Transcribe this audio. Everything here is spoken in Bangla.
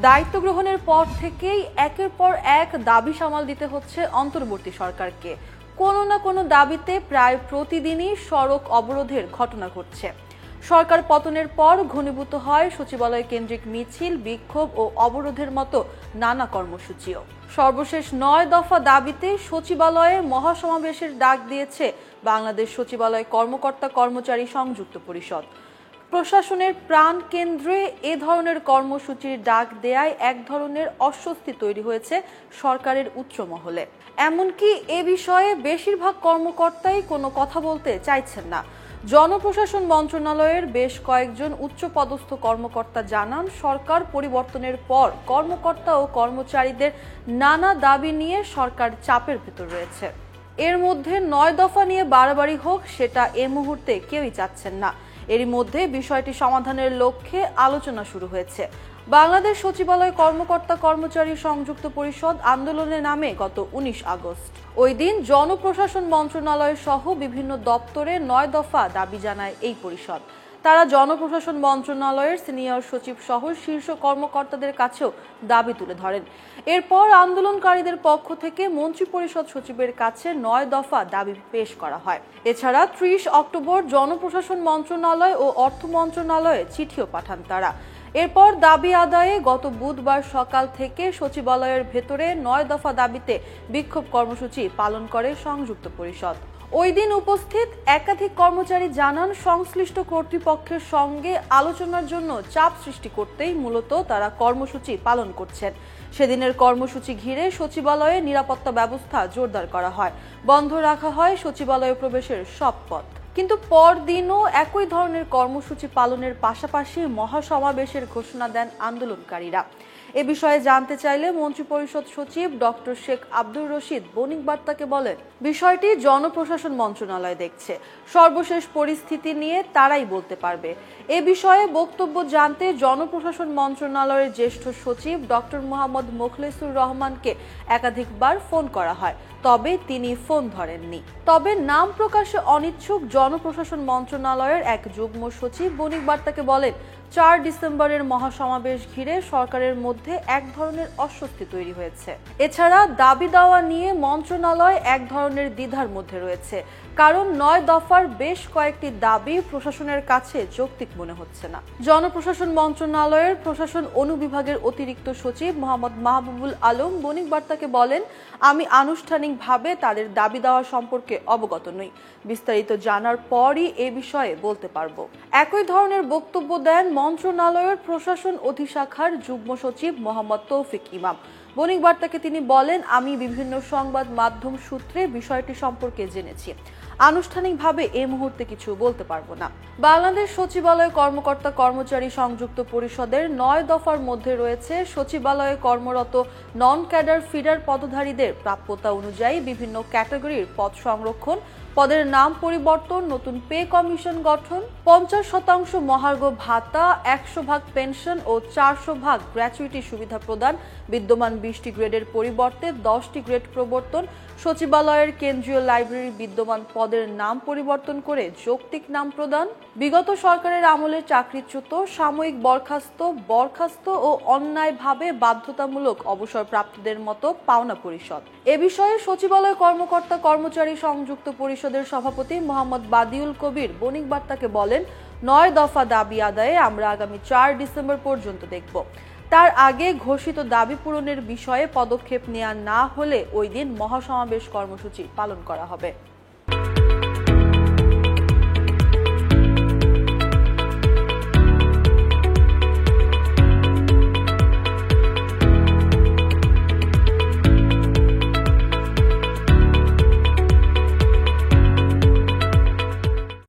দায়িত্ব গ্রহণের পর থেকেই একের পর এক দাবি সামাল দিতে হচ্ছে অন্তর্বর্তী সরকারকে। কোনো না কোনো দাবিতে প্রায় প্রতিদিনই সড়ক অবরোধের ঘটনা ঘটছে। সরকার পতনের পর ঘনীভূত হয় সচিবালয় কেন্দ্রিক মিছিল, বিক্ষোভ ও অবরোধের মতো নানা কর্মসূচিও। সর্বশেষ 9 দফা দাবিতে সচিবালয়ে মহাসমাবেশের ডাক দিয়েছে বাংলাদেশ সচিবালয় কর্মকর্তা কর্মচারী সংযুক্ত পরিষদ। প্রশাসনের প্রাণ কেন্দ্রে এ ধরনের কর্মসূচির ডাক দেয়ায় এক ধরনের অস্বস্তি তৈরি হয়েছে সরকারের উচ্চ মহলে। এমনকি এ বিষয়ে বেশিরভাগ কর্মকর্তাই কোনো কথা বলতে চাইছেন না। জনপ্রশাসন মন্ত্রণালয়ের বেশ কয়েকজন উচ্চপদস্থ কর্মকর্তা জানান, সরকার পরিবর্তনের পর কর্মকর্তা ও কর্মচারীদের নানা দাবি নিয়ে সরকার চাপের ভেতর রয়েছে। এর মধ্যে 9 দফা নিয়ে বাড়াবাড়ি হোক, সেটা এ মুহূর্তে কেউই চাচ্ছেন না। এরই মধ্যে বিষয়টি সমাধানের লক্ষ্যে আলোচনা শুরু হয়েছে। বাংলাদেশ সচিবালয় কর্মকর্তা কর্মচারী সংযুক্ত পরিষদ আন্দোলনে নামে গত 19 আগস্ট। ওই দিন জনপ্রশাসন মন্ত্রণালয় সহ বিভিন্ন দপ্তরে 9 দফা দাবি জানায় এই পরিষদ। তারা জনপ্রশাসন মন্ত্রণালয়ের সিনিয়র সচিব সহ শীর্ষ কর্মকর্তাদের কাছেও দাবি তুলে ধরেন। এরপর আন্দোলনকারীদের পক্ষ থেকে মন্ত্রিপরিষদ সচিবের কাছে 9 দফা দাবি পেশ করা হয়। এছাড়া 30 অক্টোবর জনপ্রশাসন মন্ত্রণালয় ও অর্থ মন্ত্রণালয়ে চিঠিও পাঠান তারা। এরপর দাবি আদায়ে গত বুধবার সকাল থেকে সচিবালয়ের ভেতরে 9 দফা দাবিতে বিক্ষোভ কর্মসূচি পালন করে সংযুক্ত পরিষদ। ওই দিন উপস্থিত একাধিক কর্মচারী জানান, সংশ্লিষ্ট কর্তৃপক্ষের সঙ্গে আলোচনার জন্য চাপ সৃষ্টি করতেই মূলত তারা কর্মসূচি পালন করছেন। সেদিনের কর্মসূচি ঘিরে সচিবালয়ে নিরাপত্তা ব্যবস্থা জোরদার করা হয়, বন্ধ রাখা হয় সচিবালয়ে প্রবেশের সব পথ। কিন্তু পরদিনও একই ধরনের কর্মসূচি পালনের পাশাপাশি মহাসমাবেশের ঘোষণা দেন আন্দোলনকারীরা। এ বিষয়ে জানতে চাইলে মন্ত্রিপরিষদ সচিব ডক্টর শেখ আব্দুর রশিদ বণিক বার্তাকে বলেন, বিষয়টি জনপ্রশাসন মন্ত্রণালয় দেখছে, সর্বশেষ পরিস্থিতি নিয়ে তারাই বলতে পারবে। এ বিষয়ে বক্তব্য জানতে জনপ্রশাসন মন্ত্রণালয়ের জ্যেষ্ঠ সচিব ডক্টর মোহাম্মদ মোখলেসুর রহমানকে একাধিকবার ফোন করা হয়, তবে তিনি ফোন ধরেননি। তবে নাম প্রকাশে অনিচ্ছুক জনপ্রশাসন মন্ত্রণালয়ের এক যুগ্ম সচিব বণিক বার্তাকে বলেন, 4 ডিসেম্বরের মহাসমাবেশ ঘিরে সরকারের মধ্যে এক ধরনের অস্বস্তি তৈরি হয়েছে। এছাড়া দাবি দেওয়া নিয়ে মন্ত্রণালয় এক ধরনের দ্বিধার মধ্যে রয়েছে, কারণ 9 দফার বেশ কয়েকটি দাবি প্রশাসনের কাছে যৌক্তিক মনে হচ্ছে না। জনপ্রশাসন মন্ত্রণালয়ের প্রশাসন অনুবিভাগের অতিরিক্ত সচিব মোহাম্মদ মাহবুবুল আলম বণিক বার্তাকে বলেন, আমি আনুষ্ঠানিকভাবে তাদের দাবি দেওয়া সম্পর্কে অবগত নই, বিস্তারিত জানার পরই এ বিষয়ে বলতে পারবো। একই ধরনের বক্তব্য দেন মন্ত্রণালয়ের প্রশাসন অধিশাখার যুগ্ম সচিব মোহাম্মদ তৌফিক ইমাম। বণিক বার্তাকে তিনি বলেন, আমি বিভিন্ন সংবাদ মাধ্যম সূত্রে বিষয়টি সম্পর্কে জেনেছি, আনুষ্ঠানিকভাবে এই মুহূর্তে কিছু বলতে পারবো না। বাংলাদেশ সচিবালয় কর্মকর্তা কর্মচারী সংযুক্ত পরিষদের 9 দফার মধ্যে রয়েছে সচিবালয়ে কর্মরত নন ক্যাডার ফিডার পদধারীদের প্রাপ্যতা অনুযায়ী বিভিন্ন ক্যাটাগরির পদ সংরক্ষণ, পদের নাম পরিবর্তন, নতুন পে কমিশন গঠন, 50% মহার্ঘ ভাতা, 100% পেনশন ও 400% গ্র্যাচুইটি সুবিধা প্রদান, বিদ্যমান 20টি গ্রেডের পরিবর্তে 10টি গ্রেড প্রবর্তন, সচিবালয়ের কেন্দ্রীয় লাইব্রেরি বিদ্যমান পদের নাম পরিবর্তন করে যৌক্তিক নাম প্রদান, বিগত সরকারের আমলে চাকরিচ্যুত, সাময়িক বরখাস্ত ও অন্যায়ভাবে বাধ্যতামূলক অবসরপ্রাপ্তদের মতো পাওনা পরিশোধ। এ বিষয়ে সচিবালয় কর্মকর্তা কর্মচারী সংযুক্ত পরিষদের সভাপতি মোহাম্মদ বাদিউল কবির বণিক বার্তাকে বলেন, 9 দফা দাবি আদায়ে আমরা আগামী 4 ডিসেম্বর পর্যন্ত দেখব। তার আগে ঘোষিত দাবি পূরণের বিষয়ে পদক্ষেপ নেওয়া না হলে ওই দিন মহাসমাবেশ কর্মসূচি পালন করা হবে।